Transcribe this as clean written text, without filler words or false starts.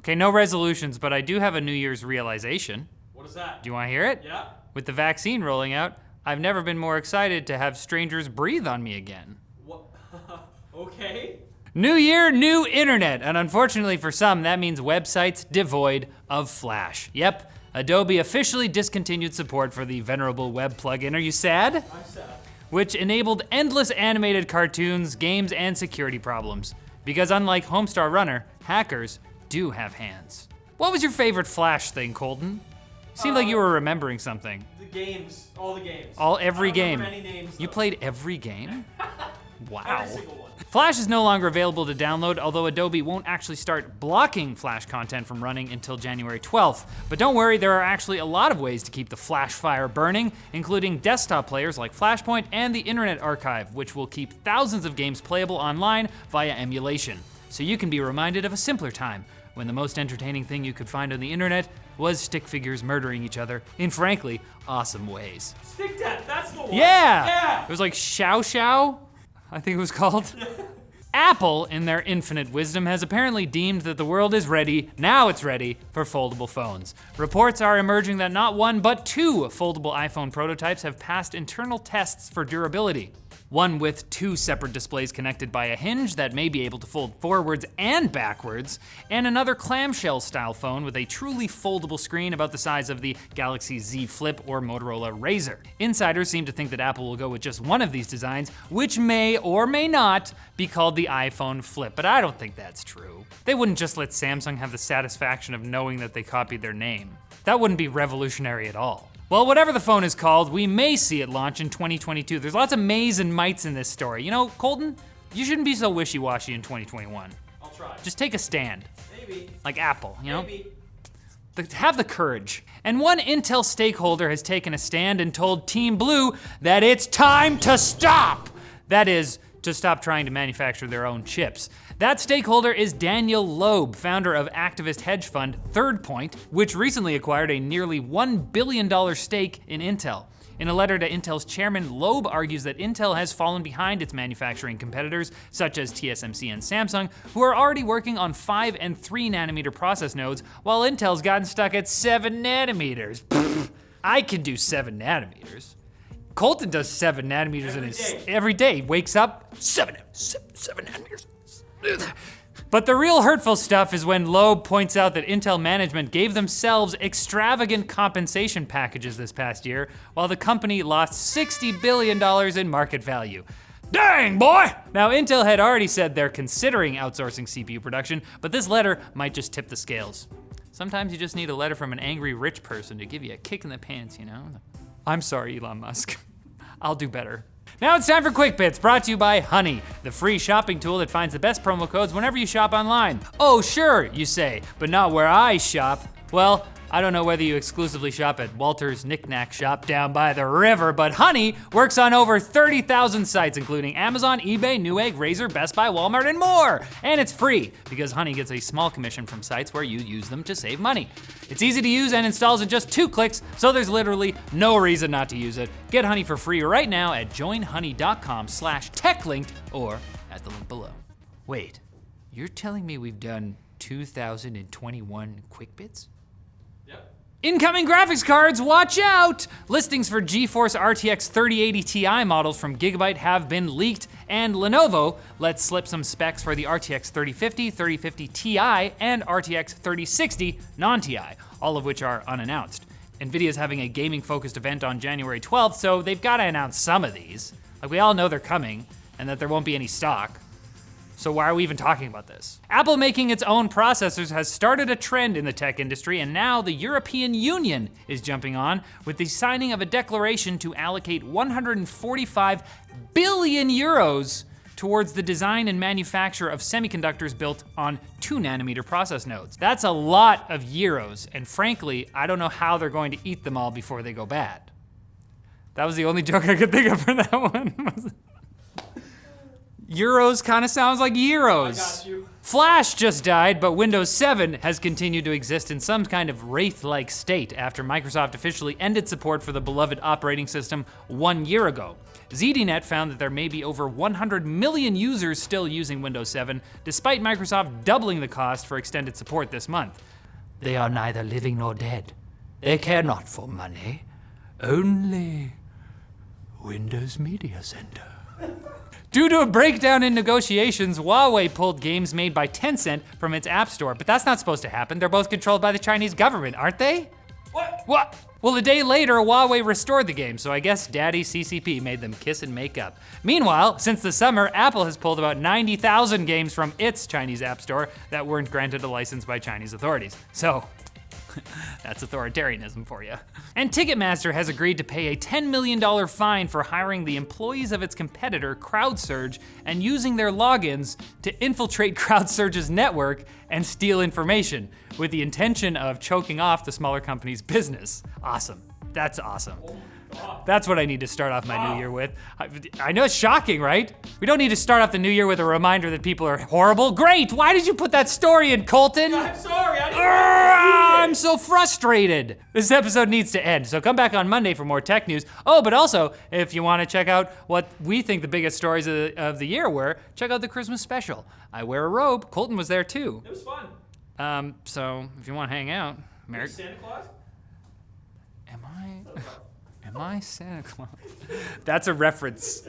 Okay, no resolutions, but I do have a New Year's realization. What is that? Do you want to hear it? Yeah. With the vaccine rolling out, I've never been more excited to have strangers breathe on me again. What? Okay. New year, new internet, and unfortunately for some, that means websites devoid of Flash. Yep, Adobe officially discontinued support for the venerable web plugin. Are you sad? I'm sad. Which enabled endless animated cartoons, games, and security problems. Because unlike Homestar Runner, hackers do have hands. What was your favorite Flash thing, Colton? Seemed like you were remembering something. The games, all the games. Every I don't game. remember any names, You though. played every game? Wow. Every single one. Flash is no longer available to download, although Adobe won't actually start blocking Flash content from running until January 12th. But don't worry, there are actually a lot of ways to keep the Flash fire burning, including desktop players like Flashpoint and the Internet Archive, which will keep thousands of games playable online via emulation. So you can be reminded of a simpler time, when the most entertaining thing you could find on the internet was stick figures murdering each other in frankly awesome ways. Stick Death, that's the one. Yeah! Yeah. It was like Xiao Xiao, I think it was called. Apple, in their infinite wisdom, has apparently deemed that the world is ready, now it's ready, for foldable phones. Reports are emerging that not one, but two foldable iPhone prototypes have passed internal tests for durability. One with two separate displays connected by a hinge that may be able to fold forwards and backwards, and another clamshell style phone with a truly foldable screen about the size of the Galaxy Z Flip or Motorola Razr. Insiders seem to think that Apple will go with just one of these designs, which may or may not be called the iPhone Flip, but I don't think that's true. They wouldn't just let Samsung have the satisfaction of knowing that they copied their name. That wouldn't be revolutionary at all. Well, whatever the phone is called, we may see it launch in 2022. There's lots of mays and mights in this story. You know, Colton, you shouldn't be so wishy-washy in 2021. I'll try. Just take a stand, Maybe. like Apple, you know? Maybe. Have the courage. And one Intel stakeholder has taken a stand and told Team Blue that it's time to stop. That is, to stop trying to manufacture their own chips. That stakeholder is Daniel Loeb, founder of activist hedge fund Third Point, which recently acquired a nearly $1 billion stake in Intel. In a letter to Intel's chairman, Loeb argues that Intel has fallen behind its manufacturing competitors, such as TSMC and Samsung, who are already working on 5 and 3 nanometer process nodes, while Intel's gotten stuck at 7 nanometers. Pfft, I can do 7 nanometers. Colton does 7 nanometers every day. Wakes up, 7 nanometers. But the real hurtful stuff is when Loeb points out that Intel management gave themselves extravagant compensation packages this past year, while the company lost $60 billion in market value. Dang, boy! Now, Intel had already said they're considering outsourcing CPU production, but this letter might just tip the scales. Sometimes you just need a letter from an angry rich person to give you a kick in the pants, you know? I'm sorry, Elon Musk. I'll do better. Now it's time for Quick Bits, brought to you by Honey, the free shopping tool that finds the best promo codes whenever you shop online. Oh, sure, you say, but not where I shop. Well, I don't know whether you exclusively shop at Walter's Knick-Knack Shop down by the river, but Honey works on over 30,000 sites, including Amazon, eBay, Newegg, Razer, Best Buy, Walmart, and more. And it's free, because Honey gets a small commission from sites where you use them to save money. It's easy to use and installs in just 2 clicks, so there's literally no reason not to use it. Get Honey for free right now at joinhoney.com/techlinked or at the link below. Wait, you're telling me we've done 2021 Quick Bits? Yep. Incoming graphics cards, watch out! Listings for GeForce RTX 3080 Ti models from Gigabyte have been leaked, and Lenovo let slip some specs for the RTX 3050, 3050 Ti, and RTX 3060 non-Ti, all of which are unannounced. Nvidia's having a gaming-focused event on January 12th, so they've gotta announce some of these. Like, we all know they're coming, and that there won't be any stock. So why are we even talking about this? Apple making its own processors has started a trend in the tech industry, and now the European Union is jumping on with the signing of a declaration to allocate 145 billion euros towards the design and manufacture of semiconductors built on 2 nanometer process nodes. That's a lot of euros, and frankly, I don't know how they're going to eat them all before they go bad. That was the only joke I could think of for that one. Euros kind of sounds like Euros. I got you. Flash just died, but Windows 7 has continued to exist in some kind of wraith-like state after Microsoft officially ended support for the beloved operating system 1 year ago. ZDNet found that there may be over 100 million users still using Windows 7, despite Microsoft doubling the cost for extended support this month. They are neither living nor dead. They care not for money, only Windows Media Center. Due to a breakdown in negotiations, Huawei pulled games made by Tencent from its app store, but that's not supposed to happen. They're both controlled by the Chinese government, aren't they? What? Well, a day later, Huawei restored the game, so I guess Daddy CCP made them kiss and make up. Meanwhile, since the summer, Apple has pulled about 90,000 games from its Chinese app store that weren't granted a license by Chinese authorities. So, that's authoritarianism for you. And Ticketmaster has agreed to pay a $10 million fine for hiring the employees of its competitor, CrowdSurge, and using their logins to infiltrate CrowdSurge's network and steal information, with the intention of choking off the smaller company's business. Awesome. That's awesome. That's what I need to start off my new year with. I know it's shocking, right? We don't need to start off the new year with a reminder that people are horrible. Great! Why did you put that story in, Colton? I'm sorry, I didn't I'm so frustrated. This episode needs to end, so come back on Monday for more tech news. Oh, but also, if you want to check out what we think the biggest stories of the year were, check out the Christmas special. I wear a robe. Colton was there too. It was fun. So if you want to hang out, Merry. Santa Claus? Am I Santa Claus? That's a reference.